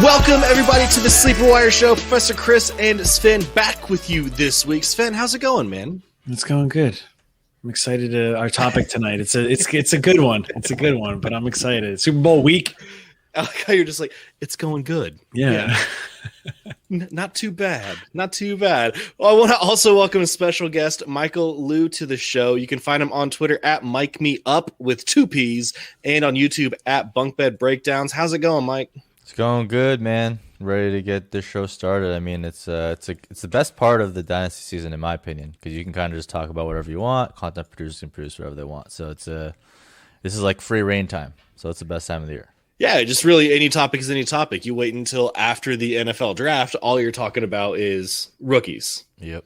Welcome, everybody, to the Sleeper Wire Show. Professor Chris and Sven back with you this week. Sven, how's it going, man? It's going good. I'm excited to our topic tonight. It's a good one. It's a good one, but I'm excited. Super Bowl week. I like how you're just like, it's going good. Yeah. Not too bad. Not too bad. Well, I want to also welcome a special guest, Michael Liu, to the show. You can find him on Twitter at MikeMeUp with 2 P's and on YouTube at Bunkbed Breakdowns. How's it going, Mike? It's going good, man. Ready to get this show started. I mean, it's the best part of the Dynasty season, in my opinion, because you can kind of just talk about whatever you want. Content producers can produce whatever they want. So this is like free reign time. So it's the best time of the year. Yeah, just really any topic is any topic. You wait until after the NFL draft. All you're talking about is rookies. Yep.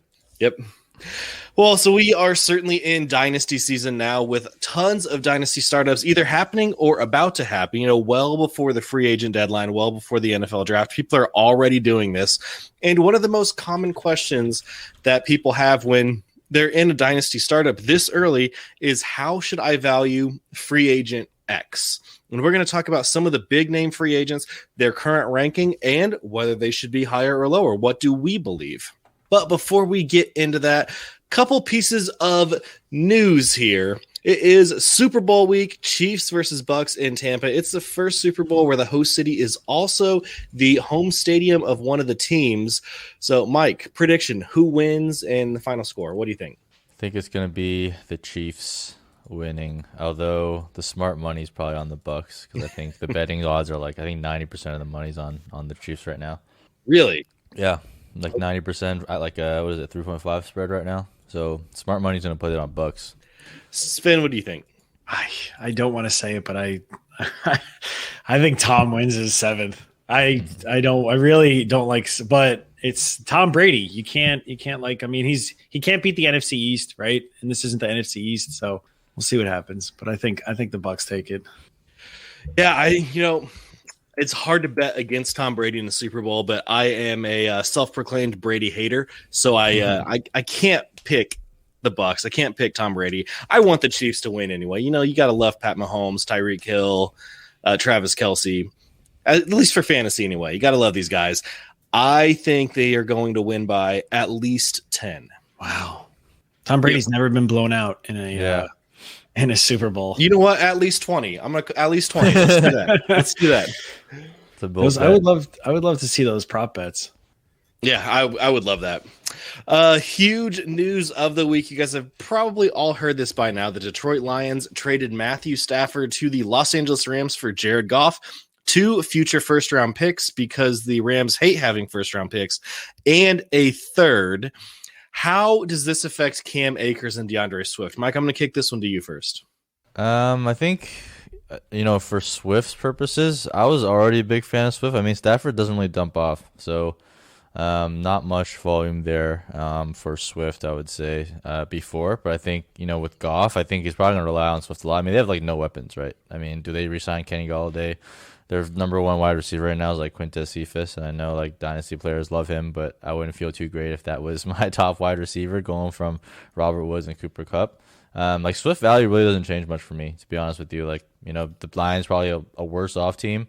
Well, so we are certainly in Dynasty season now with tons of Dynasty startups either happening or about to happen, well before the free agent deadline, well before the NFL draft. People are already doing this. And one of the most common questions that people have when they're in a Dynasty startup this early is, how should I value free agent X? And we're going to talk about some of the big name free agents, their current ranking, and whether they should be higher or lower. What do we believe? But before we get into that, couple pieces of news here. It is Super Bowl week, Chiefs versus Bucks in Tampa. It's the first Super Bowl where the host city is also the home stadium of one of the teams. So, Mike, prediction, who wins and the final score? What do you think? I think it's going to be the Chiefs winning, although the smart money is probably on the Bucks, because I think the betting odds are like, I think 90% of the money's on the Chiefs right now. Really? Yeah, like 90% at like what is it, 3.5 spread right now. So smart money's going to put it on Bucks. Sven, what do you think? I don't want to say it, but I think Tom wins his 7th. I really don't like, but it's Tom Brady. You can't like, I mean, he can't beat the NFC East, right? And this isn't the NFC East, so we'll see what happens. But I think the Bucks take it. Yeah, it's hard to bet against Tom Brady in the Super Bowl, but I am a self-proclaimed Brady hater, so I can't pick the Bucks. I can't pick Tom Brady. I want the Chiefs to win anyway. You got to love Pat Mahomes, Tyreek Hill, Travis Kelce, at least for fantasy anyway. You got to love these guys. I think they are going to win by at least 10. Wow. Tom Brady's never been blown out in a Super Bowl. You know what? At least 20. I'm gonna at least 20. Let's do that. Let's do that. I would love to see those prop bets. Yeah, I would love that. Huge news of the week. You guys have probably all heard this by now. The Detroit Lions traded Matthew Stafford to the Los Angeles Rams for Jared Goff, 2 future first-round picks because the Rams hate having first-round picks, and a third. How does this affect Cam Akers and DeAndre Swift? Mike, I'm going to kick this one to you first. I think, for Swift's purposes, I was already a big fan of Swift. I mean, Stafford doesn't really dump off, so not much volume there for Swift, I would say, before. But I think, with Goff, I think he's probably going to rely on Swift a lot. I mean, they have, no weapons, right? I mean, do they re-sign Kenny Golladay? Their number 1 wide receiver right now is Quintez Cephas, and I know Dynasty players love him, but I wouldn't feel too great if that was my top wide receiver going from Robert Woods and Cooper Kupp. Swift value really doesn't change much for me, to be honest with you. The Lions probably a worse off team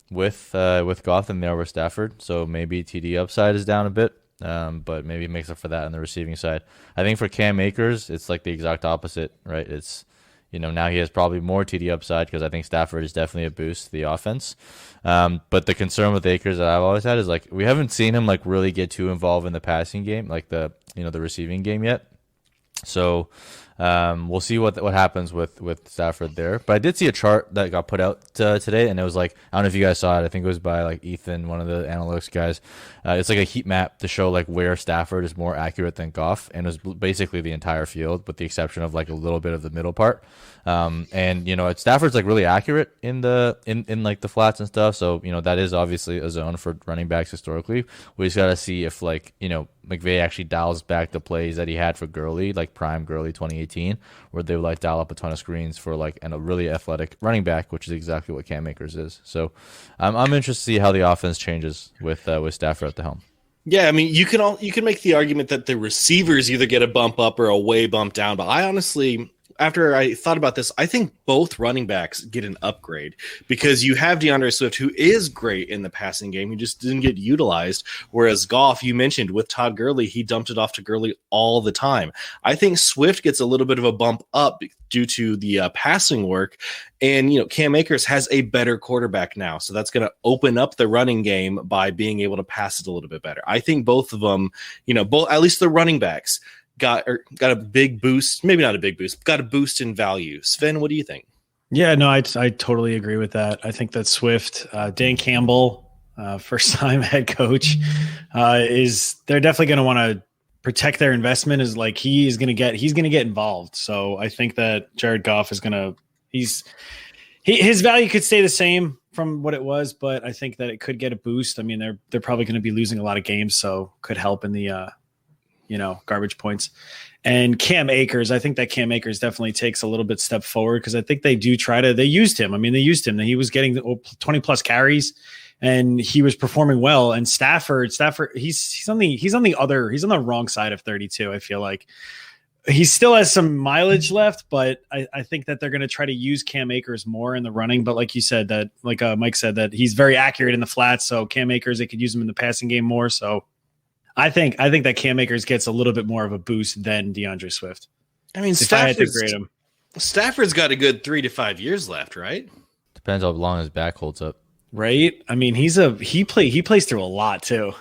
with Goff than they are with Stafford, so maybe TD upside is down a bit, but maybe it makes up for that on the receiving side. I think for Cam Akers, it's the exact opposite, right? It's now he has probably more TD upside because I think Stafford is definitely a boost to the offense. But the concern with Akers that I've always had is we haven't seen him really get too involved in the passing game, the receiving game yet. So we'll see what happens with Stafford there. But I did see a chart that got put out today, and it was I don't know if you guys saw it. I think it was by Ethan, one of the analytics guys. It's a heat map to show where Stafford is more accurate than Goff, and it was basically the entire field with the exception of a little bit of the middle part. And Stafford's really accurate in the the flats and stuff. So that is obviously a zone for running backs historically. We just got to see if McVay actually dials back the plays that he had for Gurley, prime Gurley 2018. 2018, where they would like dial up a ton of screens for like a really athletic running back, which is exactly what Cam Akers is. So I'm interested to see how the offense changes with Stafford at the helm. Yeah, I mean, you can make the argument that the receivers either get a bump up or a way bump down, but I honestly, after I thought about this, I think both running backs get an upgrade because you have DeAndre Swift, who is great in the passing game. He just didn't get utilized. Whereas Goff, you mentioned with Todd Gurley, he dumped it off to Gurley all the time. I think Swift gets a little bit of a bump up due to the passing work. And, Cam Akers has a better quarterback now. So that's going to open up the running game by being able to pass it a little bit better. I think both of them, both, at least the running backs, got a big boost, maybe not a big boost, got a boost in value. Sven, what do you think? Yeah, no, I totally agree with that. I think that Swift, Dan Campbell, first time head coach, they're definitely going to want to protect their investment. Is like he's going to get involved. So I think that Jared Goff is going to his value could stay the same from what it was, but I think that it could get a boost. I mean, they're probably going to be losing a lot of games, so could help in the garbage points. And Cam Akers, I think that Cam Akers definitely takes a little bit step forward because I think they used him. I mean, they used him. He was getting 20 plus carries and he was performing well. And Stafford, he's on the wrong side of 32. I feel like he still has some mileage left, but I think that they're going to try to use Cam Akers more in the running. But like you said, Mike said, that he's very accurate in the flats. So Cam Akers, they could use him in the passing game more. So I think that Cam Akers gets a little bit more of a boost than DeAndre Swift. I mean, Stafford's got a good 3 to 5 years left, right? Depends how long his back holds up. Right? I mean, he plays through a lot too.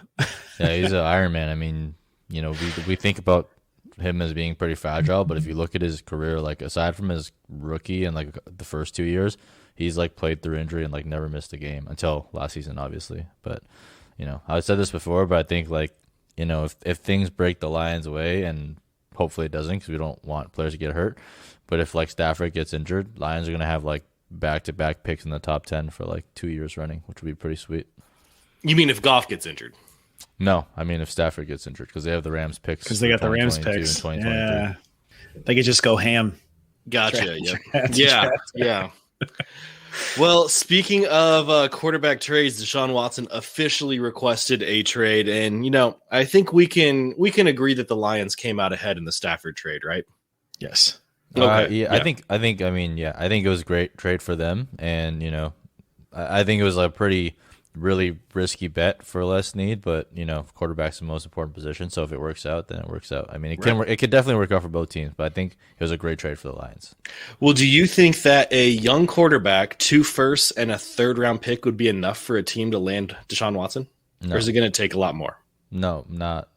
Yeah, he's an Iron Man. I mean, we think about him as being pretty fragile, but if you look at his career, like aside from his rookie and like the first 2 years, he's like played through injury and like never missed a game until last season, obviously. But I've said this before, but I think like if things break the Lions' way, and hopefully it doesn't because we don't want players to get hurt, but if like Stafford gets injured, Lions are going to have like back-to-back picks in the top 10 for like 2 years running, which would be pretty sweet. You mean if Goff gets injured? No, I mean if Stafford gets injured because they have the Rams picks. Because they got the Rams picks. Yeah. They could just go ham. Gotcha. Yeah. Well, speaking of quarterback trades, Deshaun Watson officially requested a trade, and I think we can agree that the Lions came out ahead in the Stafford trade, right? Yes. Okay. Yeah. I think it was a great trade for them, and I think it was a really risky bet for less need, but quarterback's the most important position, so if it works out, then it works out. I mean, it could definitely work out for both teams, but I think it was a great trade for the Lions. Well, do you think that a young quarterback, 2 firsts and a 3rd round pick would be enough for a team to land Deshaun Watson? No. Or is it going to take a lot more? No, not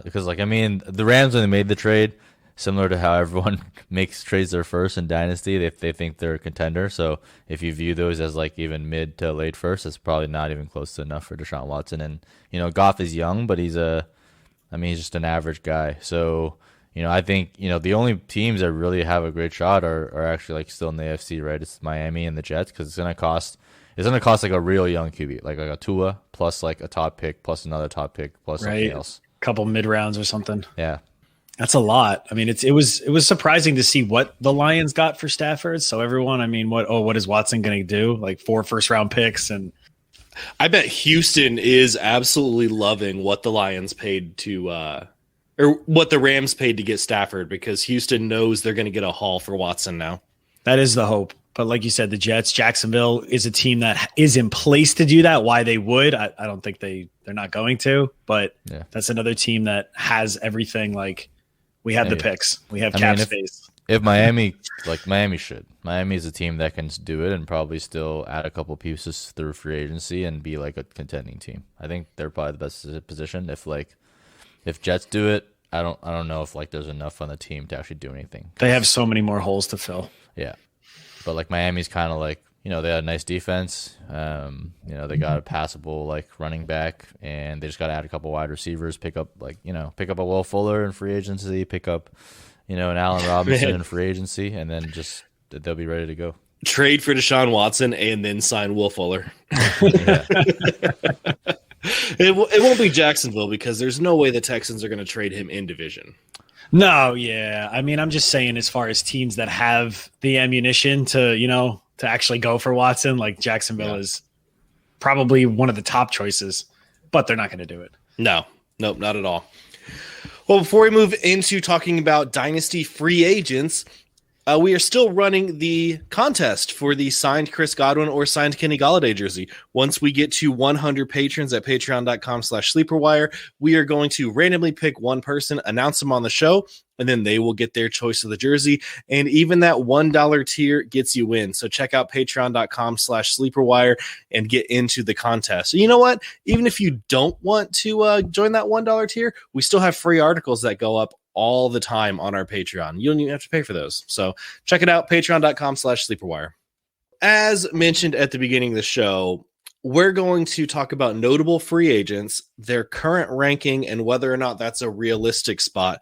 because the Rams, when they made the trade, similar to how everyone makes trades their first in Dynasty, they think they're a contender. So if you view those as like even mid to late first, it's probably not even close to enough for Deshaun Watson. And Goff is young, but he's just an average guy. So I think the only teams that really have a great shot are actually like still in the AFC, right? It's Miami and the Jets because it's gonna cost like a real young QB, like a Tua plus like a top pick plus another top pick plus something else, couple mid rounds or something. Yeah. That's a lot. I mean, it was surprising to see what the Lions got for Stafford. So everyone, I mean, what is Watson going to do? Like 4 first-round picks, and I bet Houston is absolutely loving what the Lions paid to, or what the Rams paid to get Stafford, because Houston knows they're going to get a haul for Watson now. That is the hope. But like you said, the Jets, Jacksonville is a team that is in place to do that. Why they would, I don't think they're not going to. But That's another team that has everything. Like, we have the picks. We have cap space. If Miami should. Miami is a team that can do it and probably still add a couple pieces through free agency and be like a contending team. I think they're probably the best position. If Jets do it, I don't know if like there's enough on the team to actually do anything. They have so many more holes to fill. Yeah. But like Miami's kind of like, they had a nice defense. They got a passable like running back, and they just got to add a couple wide receivers, pick up a Will Fuller in free agency, pick up, an Allen Robinson in free agency, and then just they'll be ready to go. Trade for Deshaun Watson and then sign Will Fuller. It won't be Jacksonville because there's no way the Texans are going to trade him in division. No, yeah. I mean, I'm just saying as far as teams that have the ammunition to, to actually go for Watson, like Jacksonville is probably one of the top choices, but they're not going to do it. No, nope, not at all. Well, before we move into talking about Dynasty free agents, we are still running the contest for the signed Chris Godwin or signed Kenny Golladay jersey. Once we get to 100 patrons at patreon.com/sleeperwire, we are going to randomly pick one person, announce them on the show, and then they will get their choice of the jersey. And even that $1 tier gets you in. So check out patreon.com/sleeperwire and get into the contest. So you know what? Even if you don't want to join that $1 tier, we still have free articles that go up all the time on our Patreon. You don't even have to pay for those. So check it out, patreon.com/sleeperwire. As mentioned at the beginning of the show, we're going to talk about notable free agents, their current ranking, and whether or not that's a realistic spot,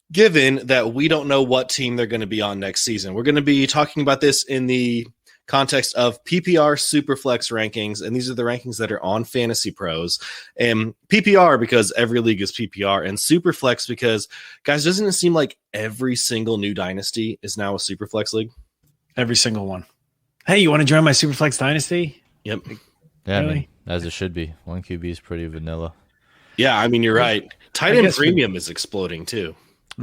given that we don't know what team they're going to be on next season. We're going to be talking about this in the context of PPR Superflex rankings, and these are the rankings that are on Fantasy Pros. And PPR because every league is PPR, and Superflex because, guys, doesn't it seem like every single new dynasty is now a Superflex league? Every single one. Hey, you want to join my Superflex dynasty? Yep. Yeah, really? I mean, as it should be. One QB is pretty vanilla. Yeah, I mean, you're right. Tight end premium is exploding too.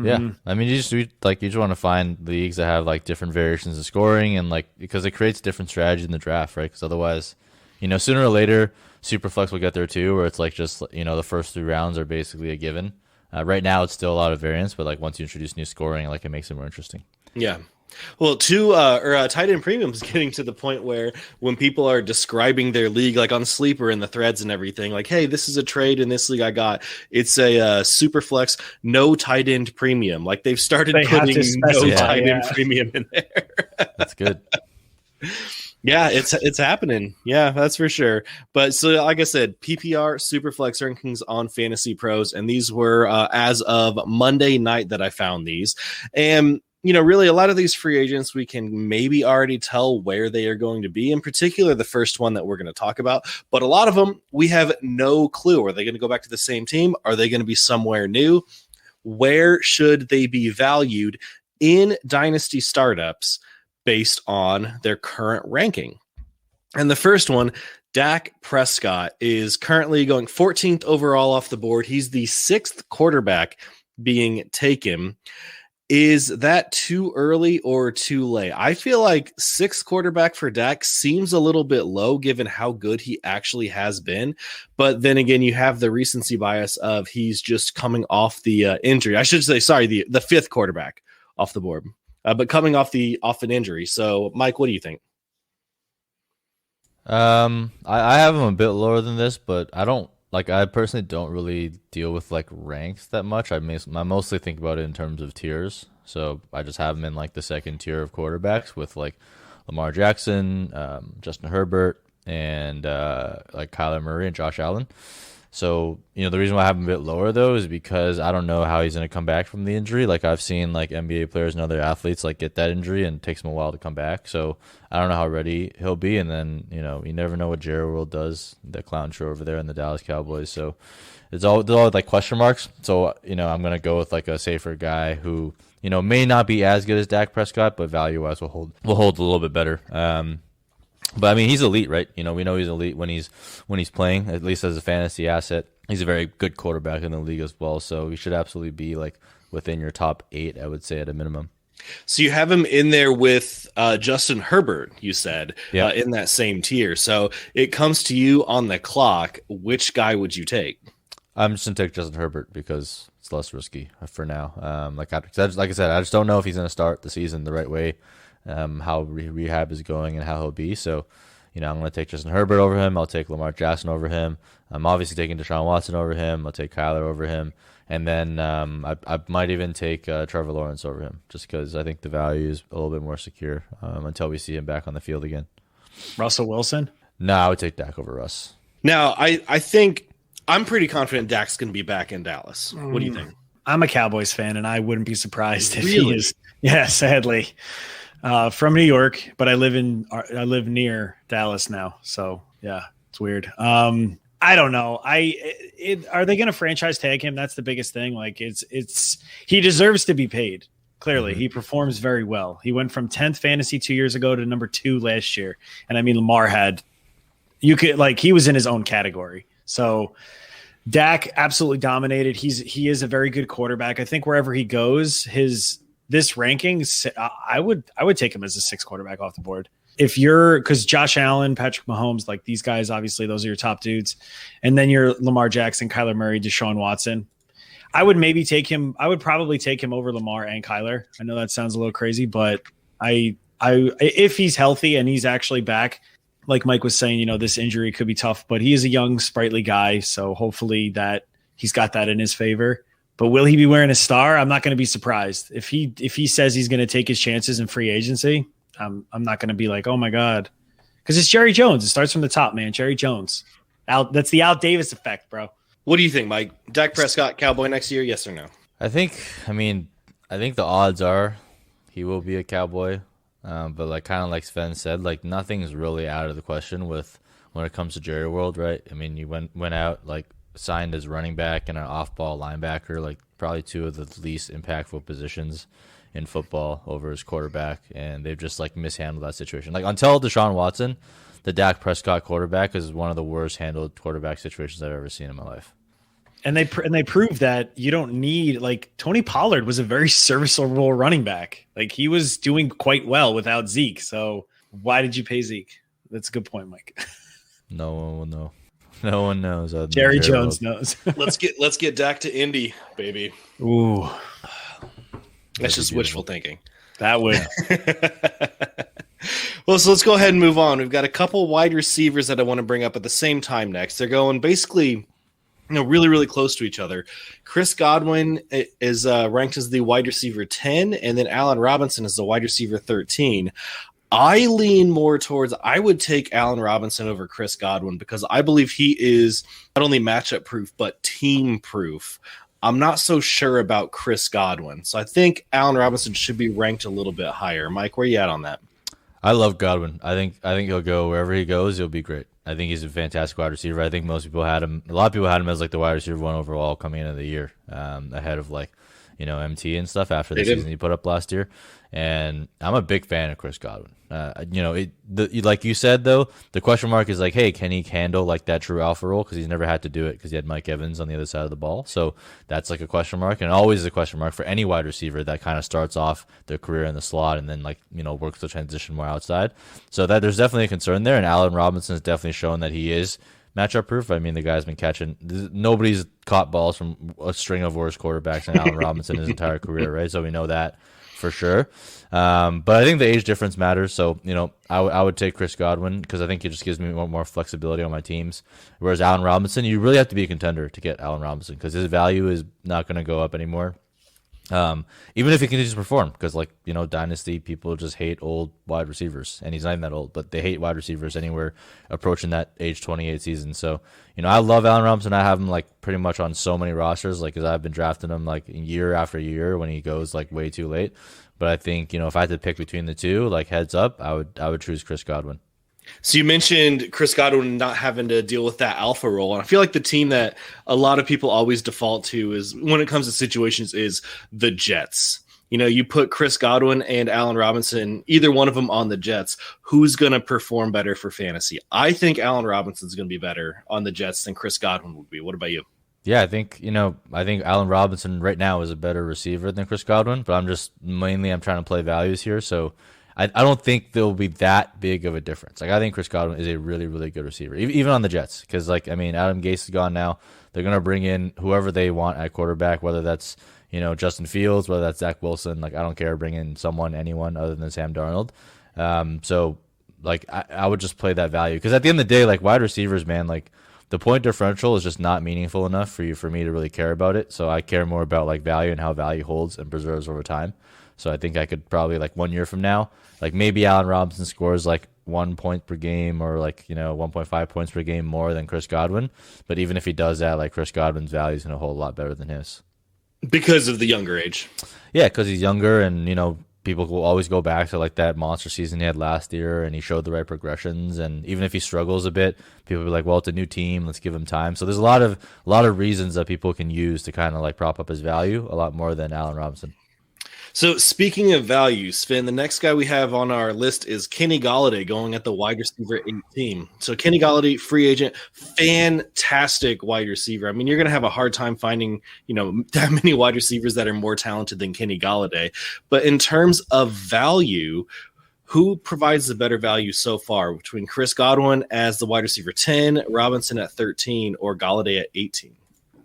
Yeah, I mean, you just want to find leagues that have like different variations of scoring, and like because it creates different strategy in the draft, right? Because otherwise, sooner or later, Superflex will get there too, where it's like just the first 3 rounds are basically a given. Right now, it's still a lot of variance, but like once you introduce new scoring, like it makes it more interesting. Yeah. Well, tight end premium is getting to the point where when people are describing their league, like on Sleeper and the threads and everything, like, hey, this is a trade in this league I got. It's a Superflex, no tight end premium. Like they've started putting no tight end premium in there. That's good. Yeah, it's happening. Yeah, that's for sure. But so, like I said, PPR Superflex rankings on Fantasy Pros, and these were as of Monday night that I found these. And really a lot of these free agents, we can maybe already tell where they are going to be, in particular, the first one that we're going to talk about. But a lot of them, we have no clue. Are they going to go back to the same team? Are they going to be somewhere new? Where should they be valued in dynasty startups based on their current ranking? And the first one, Dak Prescott, is currently going 14th overall off the board. He's the 6th quarterback being taken. Is that too early or too late? I feel like 6th quarterback for Dak seems a little bit low given how good he actually has been. But then again, you have the recency bias of he's just coming off the injury. I should say, sorry, the 5th quarterback off the board, but coming off an injury. So, Mike, what do you think? I have him a bit lower than this, but I personally don't really deal with like ranks that much. I mostly think about it in terms of tiers. So I just have them in like the 2nd tier of quarterbacks with like Lamar Jackson, Justin Herbert, and like Kyler Murray and Josh Allen. So, the reason why I have him a bit lower though is because I don't know how he's going to come back from the injury. Like I've seen like NBA players and other athletes like get that injury and it takes them a while to come back. So I don't know how ready he'll be. And then, you never know what Jerry World does, the clown show over there in the Dallas Cowboys. So there's all like question marks. So, I'm going to go with like a safer guy who, may not be as good as Dak Prescott, but value wise will hold a little bit better. But I mean, he's elite, right? We know he's elite when he's playing, at least as a fantasy asset. He's a very good quarterback in the league as well, so he should absolutely be like within your top 8, I would say, at a minimum. So you have him in there with Justin Herbert, you said, yeah. In that same tier. So it comes to you on the clock. Which guy would you take? I'm just gonna take Justin Herbert because it's less risky for now. Like I said, I just don't know if he's gonna start the season the right way. How rehab is going and how he'll be. So, I'm going to take Justin Herbert over him. I'll take Lamar Jackson over him. I'm obviously taking Deshaun Watson over him. I'll take Kyler over him. And then I might even take Trevor Lawrence over him just because I think the value is a little bit more secure until we see him back on the field again. Russell Wilson? No, I would take Dak over Russ. Now, I think I'm pretty confident Dak's going to be back in Dallas. What do you think? I'm a Cowboys fan, and I wouldn't be surprised if really? He is. Yeah, sadly. From New York, but I live near Dallas now. So yeah, it's weird. I don't know. Are they going to franchise tag him? That's the biggest thing. Like he deserves to be paid. Clearly, he performs very well. He went from 10th fantasy 2 years ago to number 2 last year. And I mean, Lamar he was in his own category. So Dak absolutely dominated. He is a very good quarterback. I think wherever he goes, this ranking, I would take him as a 6th quarterback off the board. Because Josh Allen, Patrick Mahomes, like these guys, obviously those are your top dudes. And then you're Lamar Jackson, Kyler Murray, Deshaun Watson. I would probably take him over Lamar and Kyler. I know that sounds a little crazy, but if he's healthy and he's actually back, like Mike was saying, this injury could be tough, but he is a young, sprightly guy. So hopefully that he's got that in his favor. But will he be wearing a star? I'm not going to be surprised. If he says he's going to take his chances in free agency, I'm not going to be like, oh my God, because it's Jerry Jones. It starts from the top, man. Jerry Jones. That's the Al Davis effect, bro. What do you think, Mike? Dak Prescott, Cowboy next year, yes or no? I think the odds are he will be a Cowboy, but kind of like Sven said, nothing's really out of the question when it comes to Jerry World, right? I mean, you went out, signed as running back and an off-ball linebacker, probably 2 of the least impactful positions in football over his quarterback, and they've just mishandled that situation. Until Deshaun Watson, the Dak Prescott quarterback is one of the worst handled quarterback situations I've ever seen in my life. And they proved that you don't need Tony Pollard was a very serviceable running back. He was doing quite well without Zeke. So why did you pay Zeke? That's a good point, Mike. No one will know. No one knows. Jerry Jones knows. let's get Dak to Indy, baby. Ooh, that's just wishful thinking. That would. Well, so let's go ahead and move on. We've got a couple wide receivers that I want to bring up at the same time next. They're going basically, really, really close to each other. Chris Godwin is ranked as the wide receiver 10, and then Allen Robinson is the wide receiver 13. I lean more towards I would take Allen Robinson over Chris Godwin because I believe he is not only matchup proof, but team proof. I'm not so sure about Chris Godwin. So I think Allen Robinson should be ranked a little bit higher. Mike, where you at on that? I love Godwin. I think he'll go wherever he goes. He'll be great. I think he's a fantastic wide receiver. I think most people had him. A lot of people had him as the wide receiver 1 overall coming into the year, ahead of MT and stuff after the season he put up last year. And I'm a big fan of Chris Godwin. Like you said though, the question mark is hey, can he handle that true alpha role? Because he's never had to do it because he had Mike Evans on the other side of the ball. So that's a question mark, and always a question mark for any wide receiver that kind of starts off their career in the slot and then works the transition more outside. So that there's definitely a concern there, and Allen Robinson has definitely shown that he is matchup proof. I mean, the guy's been catching. Nobody's caught balls from a string of worse quarterbacks than Allen Robinson his entire career, right? So we know that for sure. But I think the age difference matters. So, I would take Chris Godwin because I think it just gives me more flexibility on my teams. Whereas Allen Robinson, you really have to be a contender to get Allen Robinson because his value is not going to go up anymore. Even if he continues to perform, because Dynasty, people just hate old wide receivers, and he's not even that old, but they hate wide receivers anywhere approaching that age 28 season. So, I love Allen Robinson. I have him pretty much on so many rosters, because I've been drafting him year after year when he goes way too late. But I think, if I had to pick between the two, heads up, I would choose Chris Godwin. So you mentioned Chris Godwin not having to deal with that alpha role. And I feel like the team that a lot of people always default to is when it comes to situations is the Jets. You put Chris Godwin and Allen Robinson, either one of them on the Jets, who's going to perform better for fantasy? I think Allen Robinson's going to be better on the Jets than Chris Godwin would be. What about you? Yeah, I think Allen Robinson right now is a better receiver than Chris Godwin, but I'm trying to play values here. So I don't think there'll be that big of a difference. I think Chris Godwin is a really, really good receiver, even on the Jets, because Adam Gase is gone now. They're going to bring in whoever they want at quarterback, whether that's Justin Fields, whether that's Zach Wilson. I don't care, bring in anyone other than Sam Darnold. I would just play that value, because at the end of the day, wide receivers, man, the point differential is just not meaningful enough for me to really care about it. So I care more about value and how value holds and preserves over time. So I think I could probably 1 year from now, maybe Allen Robinson scores 1 point per game or 1.5 points per game more than Chris Godwin. But even if he does that, Chris Godwin's value is going to hold a lot better than his. Because of the younger age. Yeah, because he's younger, and people will always go back to like that monster season he had last year, and he showed the right progressions. And even if he struggles a bit, people will be like, well, it's a new team, let's give him time. So there's a lot of reasons that people can use to kind of like prop up his value a lot more than Allen Robinson. So speaking of value, Sven, the next guy we have on our list is Kenny Golladay going at the wide receiver 18. So Kenny Golladay, free agent, fantastic wide receiver. I mean, you're going to have a hard time finding, that many wide receivers that are more talented than Kenny Golladay. But in terms of value, who provides the better value so far between Chris Godwin as the wide receiver 10, Robinson at 13, or Golladay at 18?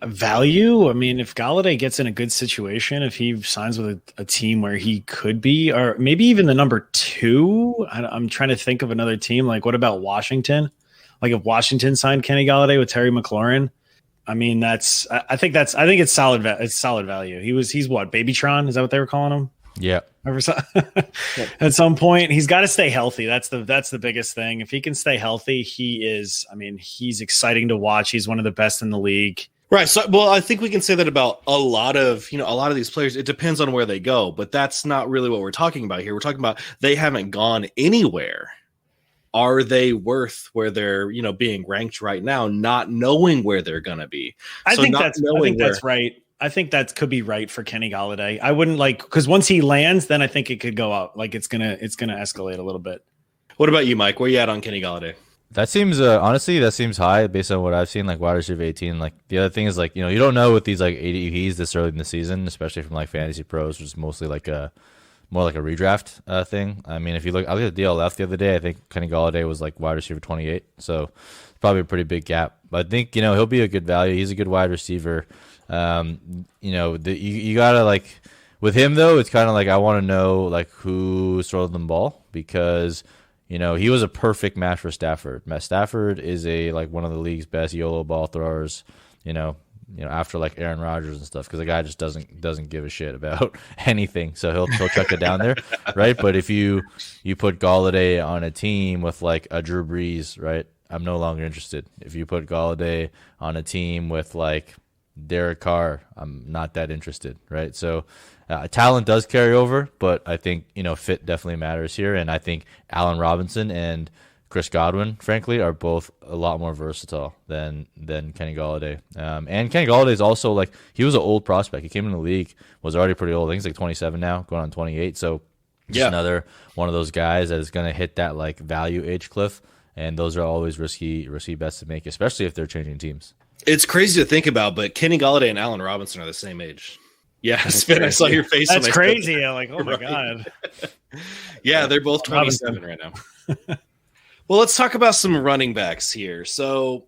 Value? I mean, if Golladay gets in a good situation, if he signs with a team where he could be, or maybe even the number 2, I'm trying to think of another team. Like, what about Washington? Like, if Washington signed Kenny Golladay with Terry McLaurin, I mean, I think it's solid. It's solid value. He's what, Babytron? Is that what they were calling him? Yeah. At some point, he's got to stay healthy. That's the biggest thing. If he can stay healthy, he's exciting to watch. He's one of the best in the league. Right. So, well, I think we can say that about a lot of these players. It depends on where they go, but that's not really what we're talking about here. We're talking about they haven't gone anywhere. Are they worth where they're, being ranked right now, not knowing where they're going to be? I think that's right. I think that could be right for Kenny Golladay. I wouldn't because once he lands, then I think it could go up. Like it's gonna escalate a little bit. What about you, Mike? Where you at on Kenny Golladay? That seems honestly, that seems high based on what I've seen, like wide receiver 18. Like the other thing is like, you don't know with these like ADPs this early in the season, especially from like fantasy pros, which is mostly like more like a redraft thing. I mean, if you look, I looked at DLF the other day, I think Kenny Golladay was like wide receiver 28. So it's probably a pretty big gap. But I think, he'll be a good value. He's a good wide receiver. You gotta like with him though, it's kind of like I want to know like who's throwing the ball because he was a perfect match for Stafford. Stafford is one of the league's best YOLO ball throwers. After like Aaron Rodgers and stuff, because the guy just doesn't give a shit about anything, so he'll chuck it down there, right? But if you put Golladay on a team with like a Drew Brees, right? I'm no longer interested. If you put Golladay on a team with like Derek Carr, I'm not that interested, right? So talent does carry over, but I think fit definitely matters here, and I think Allen Robinson and Chris Godwin, frankly, are both a lot more versatile than Kenny Golladay. And Kenny Golladay is also like he was an old prospect. He came in the league, was already pretty old. I think he's like 27 now, going on 28. So just another one of those guys that is going to hit that like value age cliff. And those are always risky bets to make, especially if they're changing teams. It's crazy to think about, but Kenny Golladay and Allen Robinson are the same age. Yeah, Sven, I saw your face. That's crazy. I'm like, oh my God. Yeah, they're both 27 right now. Well, let's talk about some running backs here. So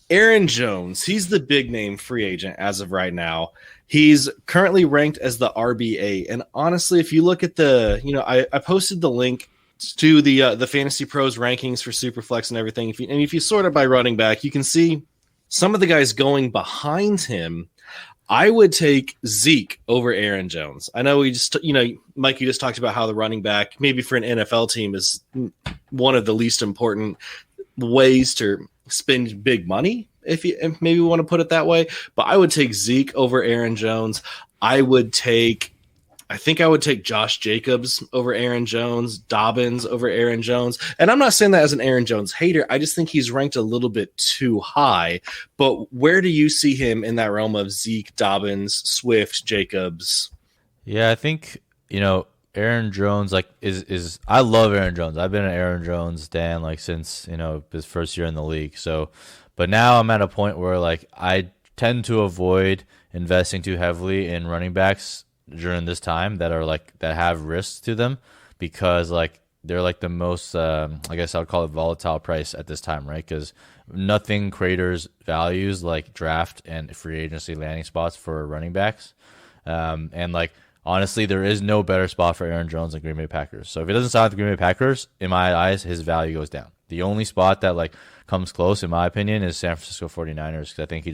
Aaron Jones, he's the big name free agent as of right now. He's currently ranked as the RB8. And honestly, if you look at I posted the link to the Fantasy Pros rankings for Superflex and everything. If you sort it by running back, you can see some of the guys going behind him. I would take Zeke over Aaron Jones. I know Mike, you just talked about how the running back, maybe for an NFL team, is one of the least important ways to spend big money, if maybe we want to put it that way. But I would take Zeke over Aaron Jones. I think I would take Josh Jacobs over Aaron Jones, Dobbins over Aaron Jones. And I'm not saying that as an Aaron Jones hater. I just think he's ranked a little bit too high. But where do you see him in that realm of Zeke, Dobbins, Swift, Jacobs? Yeah, I think, Aaron Jones is I love Aaron Jones. I've been an Aaron Jones stan since, his first year in the league. So, but now I'm at a point where I tend to avoid investing too heavily in running backs during this time that are that have risks to them because they're the most I guess I would call it volatile price at this time, right? Because nothing craters values like draft and free agency landing spots for running backs, and honestly there is no better spot for Aaron Jones than Green Bay Packers. So if he doesn't sign with the Green Bay Packers, in my eyes his value goes down. The only spot that comes close in my opinion is San Francisco 49ers, because I think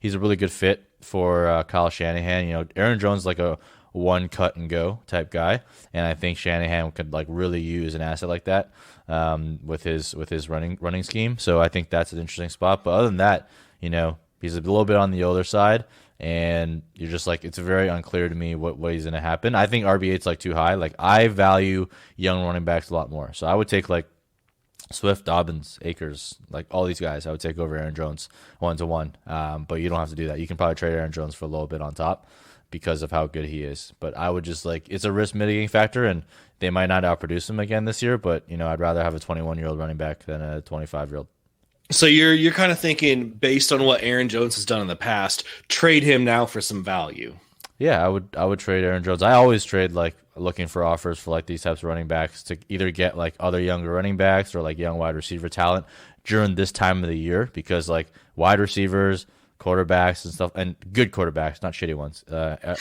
he's a really good fit for Kyle Shanahan. Aaron Jones is a one cut and go type guy, and I think Shanahan could really use an asset like that with his running scheme. So I think that's an interesting spot. But other than that, he's a little bit on the older side, and you're just like, it's very unclear to me what is going to happen. I think RB8's like too high. Like, I value young running backs a lot more. So I would take like Swift, Dobbins, Akers, like all these guys, I would take over Aaron Jones 1-to-1. But you don't have to do that. You can probably trade Aaron Jones for a little bit on top because of how good he is. But I would just like, it's a risk mitigating factor, and they might not outproduce him again this year. But I'd rather have a 21-year-old running back than a 25-year-old. So you're kind of thinking, based on what Aaron Jones has done in the past, trade him now for some value. Yeah, I would trade Aaron Jones. I always trade, like, looking for offers for like these types of running backs to either get like other younger running backs or like young wide receiver talent during this time of the year, because like wide receivers, quarterbacks and stuff, and good quarterbacks, not shitty ones,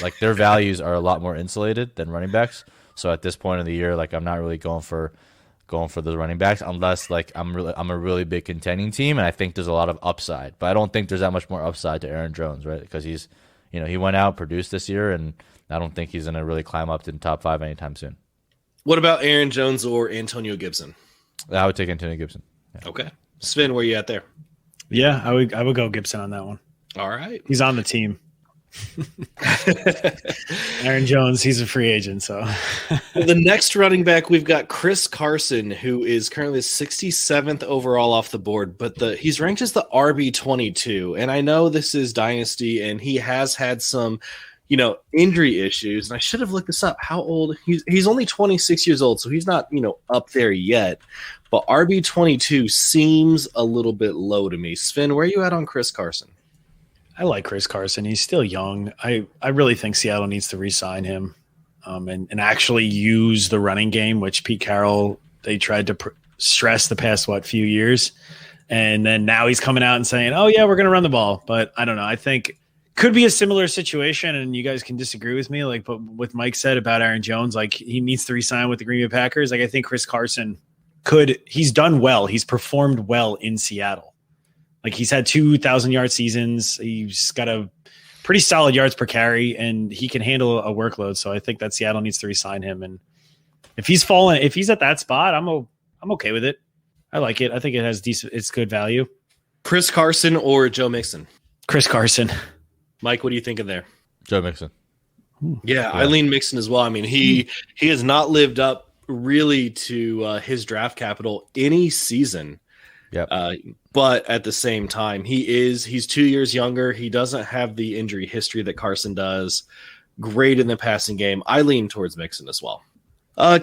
like their values are a lot more insulated than running backs. So at this point of the year, like, I'm not really going for the running backs unless like I'm a really big contending team, and I think there's a lot of upside. But I don't think there's that much more upside to Aaron Jones, right? Because he's, he went out, produced this year, and I don't think he's going to really climb up to the top 5 anytime soon. What about Aaron Jones or Antonio Gibson? I would take Antonio Gibson. Yeah. Okay. Sven, where you at there? Yeah, I would go Gibson on that one. All right. He's on the team. Aaron Jones, he's a free agent. So the next running back, we've got Chris Carson, who is currently 67th overall off the board, but he's ranked as the RB22. And I know this is Dynasty, and he has had some injury issues. And I should have looked this up. How old? He's only 26 years old, so he's not, up there yet. But RB22 seems a little bit low to me. Sven, where are you at on Chris Carson? I like Chris Carson. He's still young. I really think Seattle needs to re-sign him and actually use the running game, which Pete Carroll, they tried to stress the past, few years. And then now he's coming out and saying, oh, yeah, we're going to run the ball. But I don't know. I think could be a similar situation, and you guys can disagree with me, like, but what Mike said about Aaron Jones, like, he needs to re-sign with the Green Bay Packers. Like, I think Chris Carson he's done well. He's performed well in Seattle. Like, he's had 2,000-yard seasons. He's got a pretty solid yards per carry, and he can handle a workload. So I think that Seattle needs to re-sign him. And if he's at that spot, I'm okay with it. I like it. I think it's good value. Chris Carson or Joe Mixon? Chris Carson. Mike, what are you thinking there? Joe Mixon. Yeah, I lean Mixon as well. I mean, he has not lived up really to his draft capital any season. Yep. But at the same time, he's 2 years younger. He doesn't have the injury history that Carson does. Great in the passing game. I lean towards Mixon as well.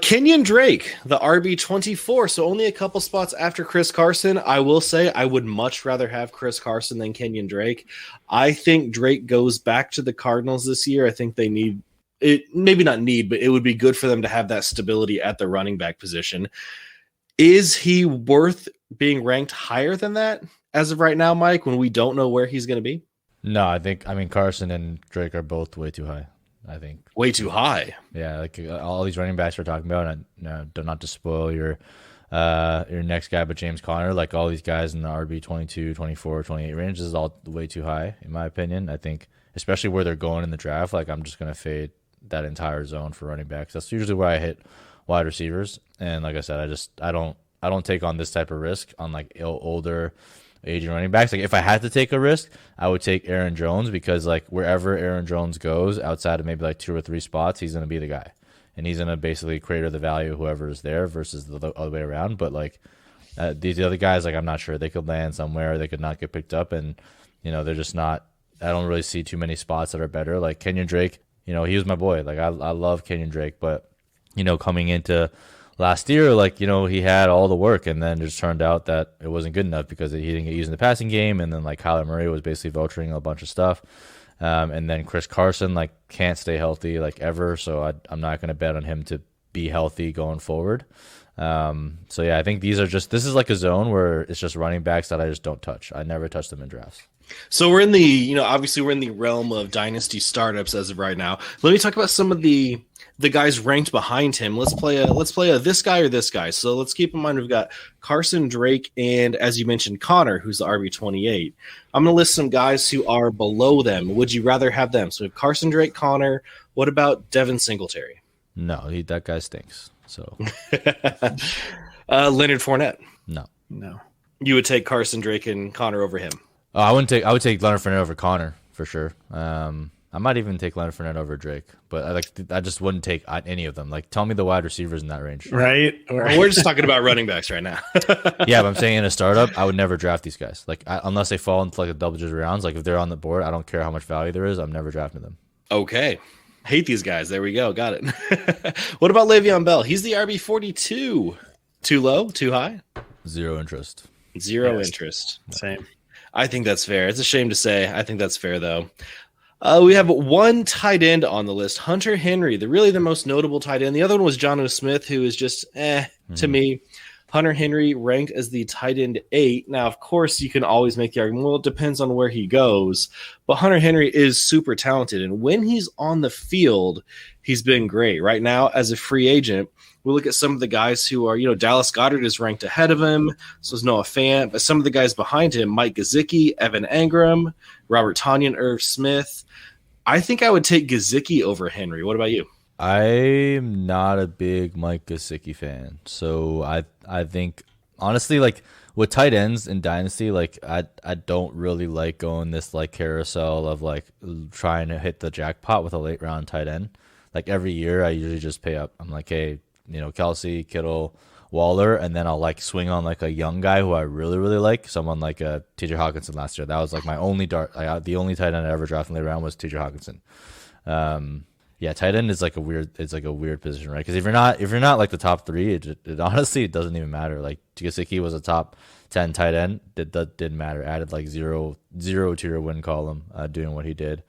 Kenyon Drake, the RB24, so only a couple spots after Chris Carson. I will say I would much rather have Chris Carson than Kenyon Drake. I think Drake goes back to the Cardinals this year. I think they need it, maybe not need, but it would be good for them to have that stability at the running back position. Is he worth being ranked higher than that as of right now, Mike, when we don't know where he's going to be? No, I mean, Carson and Drake are both way too high. I think way too high. Yeah, like all these running backs we're talking about, and not to spoil your next guy, but James Conner, like all these guys in the RB 22, 24, 28 range, this is all way too high, in my opinion. I think, especially where they're going in the draft, like I'm just going to fade that entire zone for running backs. That's usually where I hit wide receivers. And like I said, I don't take on this type of risk on like older aging running backs. Like if I had to take a risk, I would take Aaron Jones, because like wherever Aaron Jones goes outside of maybe like 2 or 3 spots, he's going to be the guy, and he's going to basically crater the value of whoever is there versus the other way around. But like these other guys, like I'm not sure, they could land somewhere, they could not get picked up, and they're just not. I don't really see too many spots that are better. Like Kenyon Drake, he was my boy. Like I love Kenyon Drake, but coming into last year, like, he had all the work, and then it just turned out that it wasn't good enough because he didn't get used in the passing game, and then like Kyler Murray was basically vouchering a bunch of stuff, and then Chris Carson like can't stay healthy like ever, so I'm not going to bet on him to be healthy going forward. So yeah, I think this is like a zone where it's just running backs that I just don't touch. I never touch them in drafts. So we're in the, obviously we're in the realm of dynasty startups as of right now. Let me talk about some of the guys ranked behind him. Let's play a this guy or this guy. So let's keep in mind we've got Carson, Drake, and as you mentioned, Connor, who's the RB28. I'm going to list some guys who are below them. Would you rather have them? So we have Carson, Drake, Connor. What about Devin Singletary? No, that guy stinks. So Leonard Fournette. No. You would take Carson, Drake, and Connor over him. Oh, I would take Leonard Fournette over Connor for sure. I might even take Leonard Fournette over Drake, but I just wouldn't take any of them. Like, tell me the wide receivers in that range. Right. We're just talking about running backs right now. Yeah, but I'm saying in a startup, I would never draft these guys. Like, unless they fall into like a double-digit rounds. Like, if they're on the board, I don't care how much value there is. I'm never drafting them. Okay. Hate these guys. There we go. Got it. What about Le'Veon Bell? He's the RB42. Too low? Too high? Zero interest. Zero interest. Same. I think that's fair. It's a shame to say. I think that's fair, though. We have one tight end on the list, Hunter Henry, the most notable tight end. The other one was Jonnu Smith, who is just to me. Hunter Henry ranked as the tight end 8. Now, of course, you can always make the argument, well, it depends on where he goes. But Hunter Henry is super talented. And when he's on the field, he's been great. Right now, as a free agent, we look at some of the guys who are, Dallas Goedert is ranked ahead of him. So is Noah Fant. But some of the guys behind him, Mike Gesicki, Evan Engram, Robert Tonyan, Irv Smith. I think I would take Gesicki over Henry. What about you? I'm not a big Mike Gesicki fan. So I think, honestly, like with tight ends in Dynasty, like I don't really like going this like carousel of like trying to hit the jackpot with a late round tight end. Like every year I usually just pay up. I'm like, hey, Kelsey, Kittle, Waller, and then I'll like swing on like a young guy who I really, really like, someone like TJ Hawkinson last year. That was like my only dart. The only tight end I ever drafted late round was TJ Hawkinson. Yeah, tight end is like a weird. It's like a weird position, right? Because if you're not like the top 3, it honestly it doesn't even matter. Like Gesicki was a top 10 tight end. That didn't matter. Added like zero to your win column, doing what he did.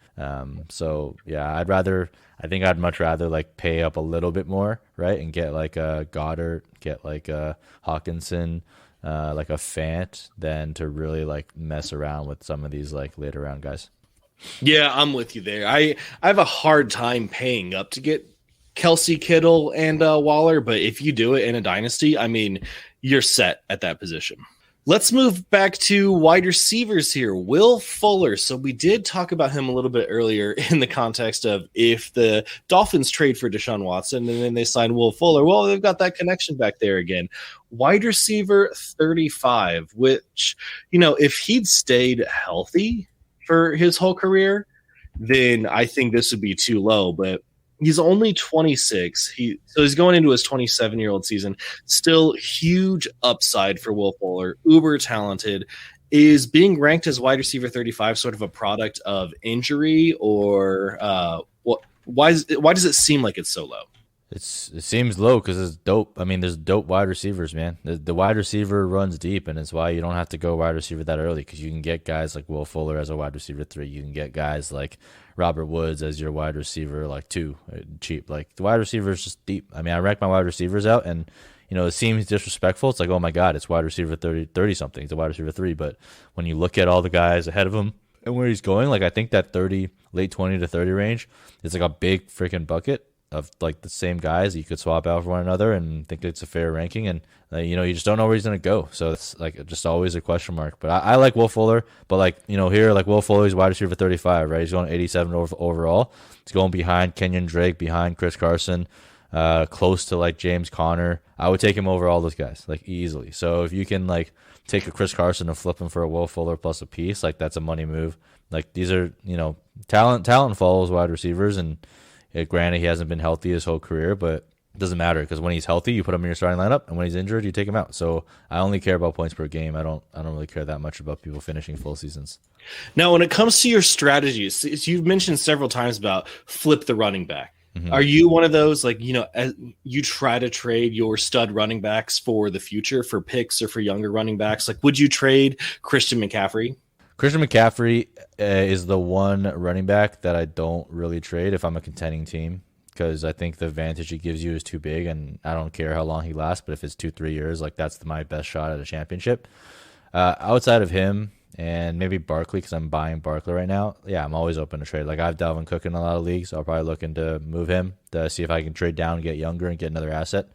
So yeah, I think I'd much rather like pay up a little bit more, right, and get like a Goddard, get like a Hawkinson, like a Fant, than to really like mess around with some of these like later round guys. Yeah, I'm with you there. I have a hard time paying up to get Kelsey, Kittle, and Waller, but if you do it in a dynasty, I mean, you're set at that position. Let's move back to wide receivers here. Will Fuller. So we did talk about him a little bit earlier in the context of if the Dolphins trade for Deshaun Watson and then they sign Will Fuller, well, they've got that connection back there again. Wide receiver 35, which, if he'd stayed healthy for his whole career, then I think this would be too low. But he's only 26. So he's going into his 27-year-old season. Still huge upside for Will Fuller. Uber talented. Is being ranked as wide receiver 35 sort of a product of injury, or why does it seem like it's so low? It seems low because it's dope. I mean, there's dope wide receivers, man. The wide receiver runs deep, and it's why you don't have to go wide receiver that early, because you can get guys like Will Fuller as a wide receiver 3. You can get guys like Robert Woods as your wide receiver like 2, cheap. Like the wide receiver is just deep. I mean, I rank my wide receivers out, and it seems disrespectful. It's like, oh my God, it's wide receiver 30 something. It's a wide receiver 3. But when you look at all the guys ahead of him and where he's going, like I think that late 20 to 30 range is like a big freaking bucket of like the same guys you could swap out for one another, and think it's a fair ranking. And you just don't know where he's gonna go, so it's like just always a question mark. But I like Will Fuller, but like here, like Will Fuller's wide receiver 35, right? He's going 87 overall. He's going behind Kenyon Drake, behind Chris Carson, close to like James Conner. I would take him over all those guys like easily. So if you can like take a Chris Carson and flip him for a Will Fuller plus a piece, like that's a money move. Like these are talent follows wide receivers, and granted, he hasn't been healthy his whole career, but it doesn't matter, because when he's healthy, you put him in your starting lineup, and when he's injured, you take him out. So I only care about points per game. I don't really care that much about people finishing full seasons. Now, when it comes to your strategies, you've mentioned several times about flip the running back. Mm-hmm. Are you one of those, like, as you try to trade your stud running backs for the future, for picks or for younger running backs? Like, would you trade Christian McCaffrey? Christian McCaffrey is the one running back that I don't really trade if I'm a contending team, because I think the advantage he gives you is too big, and I don't care how long he lasts, but if it's 2-3 years, like that's my best shot at a championship. Outside of him and maybe Barkley, because I'm buying Barkley right now, yeah, I'm always open to trade. Like I have Dalvin Cook in a lot of leagues. I'll probably look into move him to see if I can trade down and get younger and get another asset.